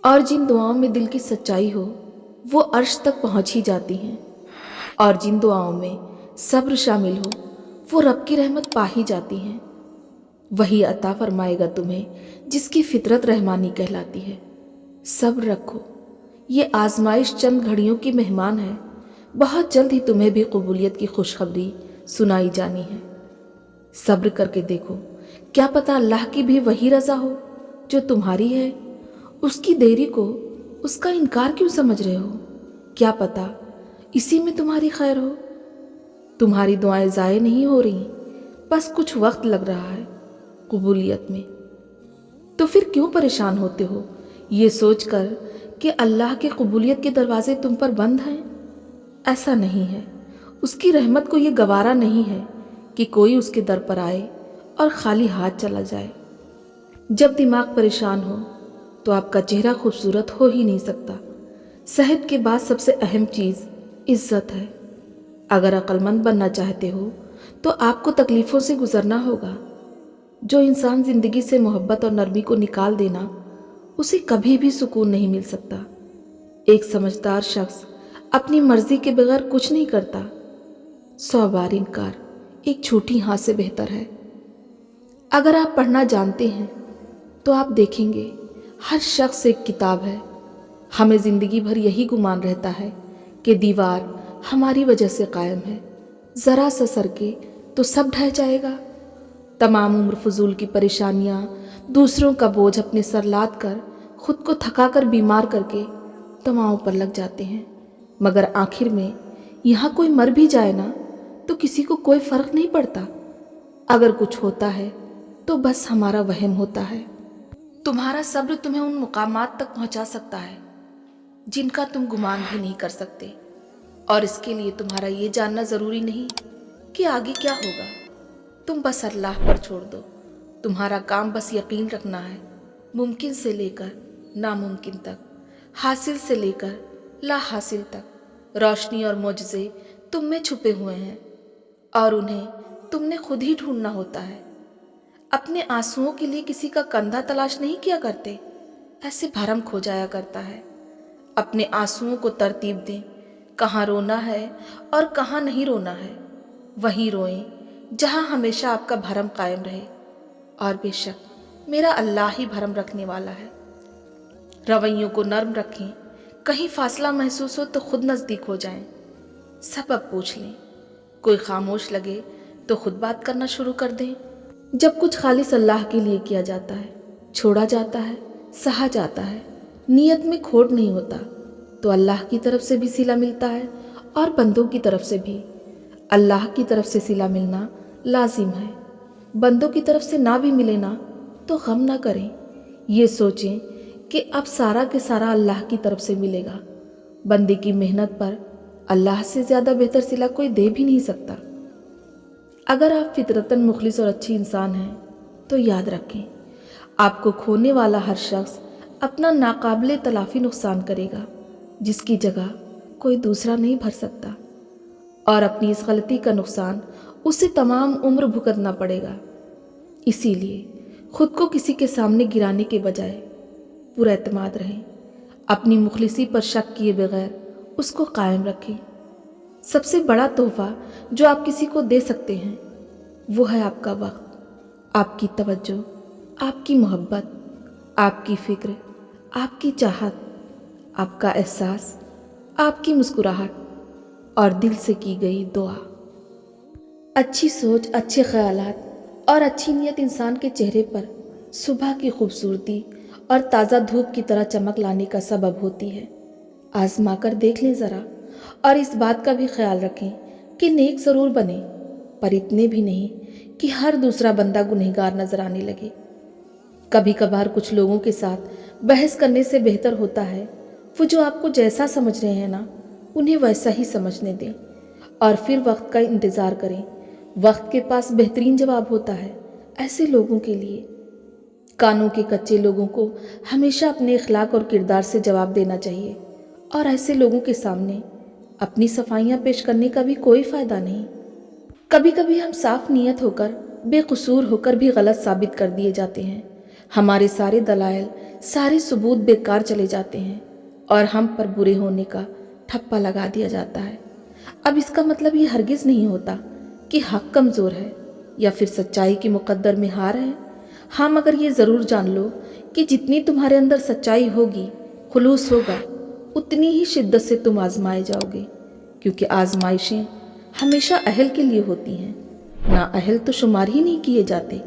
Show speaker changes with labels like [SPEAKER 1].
[SPEAKER 1] اور جن دعاؤں میں دل کی سچائی ہو وہ عرش تک پہنچ ہی جاتی ہیں، اور جن دعاؤں میں صبر شامل ہو وہ رب کی رحمت پا ہی جاتی ہیں۔ وہی عطا فرمائے گا تمہیں جس کی فطرت رحمانی کہلاتی ہے۔ صبر رکھو، یہ آزمائش چند گھڑیوں کی مہمان ہے، بہت جلد ہی تمہیں بھی قبولیت کی خوشخبری سنائی جانی ہے۔ صبر کر کے دیکھو، کیا پتہ اللہ کی بھی وہی رضا ہو جو تمہاری ہے۔ اس کی دیری کو اس کا انکار کیوں سمجھ رہے ہو؟ کیا پتہ اسی میں تمہاری خیر ہو۔ تمہاری دعائیں ضائع نہیں ہو رہی، بس کچھ وقت لگ رہا ہے قبولیت میں۔ تو پھر کیوں پریشان ہوتے ہو یہ سوچ کر کہ اللہ کے قبولیت کے دروازے تم پر بند ہیں؟ ایسا نہیں ہے، اس کی رحمت کو یہ گوارا نہیں ہے کہ کوئی اس کے در پر آئے اور خالی ہاتھ چلا جائے۔ جب دماغ پریشان ہو تو آپ کا چہرہ خوبصورت ہو ہی نہیں سکتا۔ صحت کے بعد سب سے اہم چیز عزت ہے۔ اگر عقل مند بننا چاہتے ہو تو آپ کو تکلیفوں سے گزرنا ہوگا۔ جو انسان زندگی سے محبت اور نرمی کو نکال دینا، اسے کبھی بھی سکون نہیں مل سکتا۔ ایک سمجھدار شخص اپنی مرضی کے بغیر کچھ نہیں کرتا۔ 100 بار انکار ایک چھوٹی ہاں سے بہتر ہے۔ اگر آپ پڑھنا جانتے ہیں تو آپ دیکھیں گے ہر شخص ایک کتاب ہے۔ ہمیں زندگی بھر یہی گمان رہتا ہے کہ دیوار ہماری وجہ سے قائم ہے، ذرا سا سرکے تو سب ڈھہ جائے گا۔ تمام عمر فضول کی پریشانیاں، دوسروں کا بوجھ اپنے سر لاد کر، خود کو تھکا کر بیمار کر کے دواؤں پر لگ جاتے ہیں، مگر آخر میں یہاں کوئی مر بھی جائے نا تو کسی کو کوئی فرق نہیں پڑتا۔ اگر کچھ ہوتا ہے تو بس ہمارا وہم ہوتا ہے۔ تمہارا صبر تمہیں ان مقامات تک پہنچا سکتا ہے جن کا تم گمان بھی نہیں کر سکتے، اور اس کے لیے تمہارا یہ جاننا ضروری نہیں کہ آگے کیا ہوگا۔ تم بس اللہ پر چھوڑ دو۔ تمہارا کام بس یقین رکھنا ہے، ممکن سے لے کر ناممکن تک، حاصل سے لے کر لا حاصل تک، روشنی اور معجزے تم میں چھپے ہوئے ہیں اور انہیں تم نے خود ہی ڈھونڈنا ہوتا ہے۔ اپنے آنسوؤں کے لیے کسی کا کندھا تلاش نہیں کیا کرتے، ایسے بھرم کھو جایا کرتا ہے۔ اپنے آنسوؤں کو ترتیب دیں، کہاں رونا ہے اور کہاں نہیں رونا ہے، وہیں روئیں جہاں ہمیشہ آپ کا بھرم قائم رہے، اور بے شک میرا اللہ ہی بھرم رکھنے والا ہے۔ رویوں کو نرم رکھیں، کہیں فاصلہ محسوس ہو تو خود نزدیک ہو جائیں، سبب پوچھ لیں، کوئی خاموش لگے تو خود بات کرنا شروع کر دیں۔ جب کچھ خالص اللہ کے لیے کیا جاتا ہے، چھوڑا جاتا ہے، سہا جاتا ہے، نیت میں کھوٹ نہیں ہوتا، تو اللہ کی طرف سے بھی صلہ ملتا ہے اور بندوں کی طرف سے بھی۔ اللہ کی طرف سے صلہ ملنا لازم ہے، بندوں کی طرف سے نہ بھی ملے نا تو غم نہ کریں، یہ سوچیں کہ اب سارا کے سارا اللہ کی طرف سے ملے گا۔ بندے کی محنت پر اللہ سے زیادہ بہتر صلہ کوئی دے بھی نہیں سکتا۔ اگر آپ فطرتاً مخلص اور اچھی انسان ہیں تو یاد رکھیں، آپ کو کھونے والا ہر شخص اپنا ناقابل تلافی نقصان کرے گا جس کی جگہ کوئی دوسرا نہیں بھر سکتا، اور اپنی اس غلطی کا نقصان اسے تمام عمر بھگتنا پڑے گا۔ اسی لیے خود کو کسی کے سامنے گرانے کے بجائے پورا اعتماد رہیں، اپنی مخلصی پر شک کیے بغیر اس کو قائم رکھیں۔ سب سے بڑا تحفہ جو آپ کسی کو دے سکتے ہیں وہ ہے آپ کا وقت، آپ کی توجہ، آپ کی محبت، آپ کی فکر، آپ کی چاہت، آپ کا احساس، آپ کی مسکراہٹ اور دل سے کی گئی دعا۔ اچھی سوچ، اچھے خیالات اور اچھی نیت انسان کے چہرے پر صبح کی خوبصورتی اور تازہ دھوپ کی طرح چمک لانے کا سبب ہوتی ہے۔ آزما کر دیکھ لیں ذرا، اور اس بات کا بھی خیال رکھیں کہ نیک ضرور بنیں، پر اتنے بھی نہیں کہ ہر دوسرا بندہ گنہگار نظر آنے لگے۔ کبھی کبھار کچھ لوگوں کے ساتھ بحث کرنے سے بہتر ہوتا ہے وہ جو آپ کو جیسا سمجھ رہے ہیں نا انہیں ویسا ہی سمجھنے دیں، اور پھر وقت کا انتظار کریں۔ وقت کے پاس بہترین جواب ہوتا ہے ایسے لوگوں کے لیے۔ کانوں کے کچے لوگوں کو ہمیشہ اپنے اخلاق اور کردار سے جواب دینا چاہیے، اور ایسے لوگوں کے سامنے اپنی صفائیاں پیش کرنے کا بھی کوئی فائدہ نہیں۔ کبھی کبھی ہم صاف نیت ہو کر، بے قصور ہو کر بھی غلط ثابت کر دیے جاتے ہیں۔ ہمارے سارے دلائل سارے ثبوت بیکار چلے جاتے ہیں اور ہم پر برے ہونے کا ٹھپا لگا دیا جاتا ہے۔ اب اس کا مطلب یہ ہرگز نہیں ہوتا کہ حق کمزور ہے یا پھر سچائی کی مقدر میں ہار ہے۔ ہاں مگر یہ ضرور جان لو کہ جتنی تمہارے اندر سچائی ہوگی، خلوص ہوگا، اتنی ہی شدت سے تم آزمائے جاؤ گے، کیونکہ آزمائشیں ہمیشہ اہل کے لیے ہوتی ہیں، نااہل تو شمار ہی نہیں کیے جاتے۔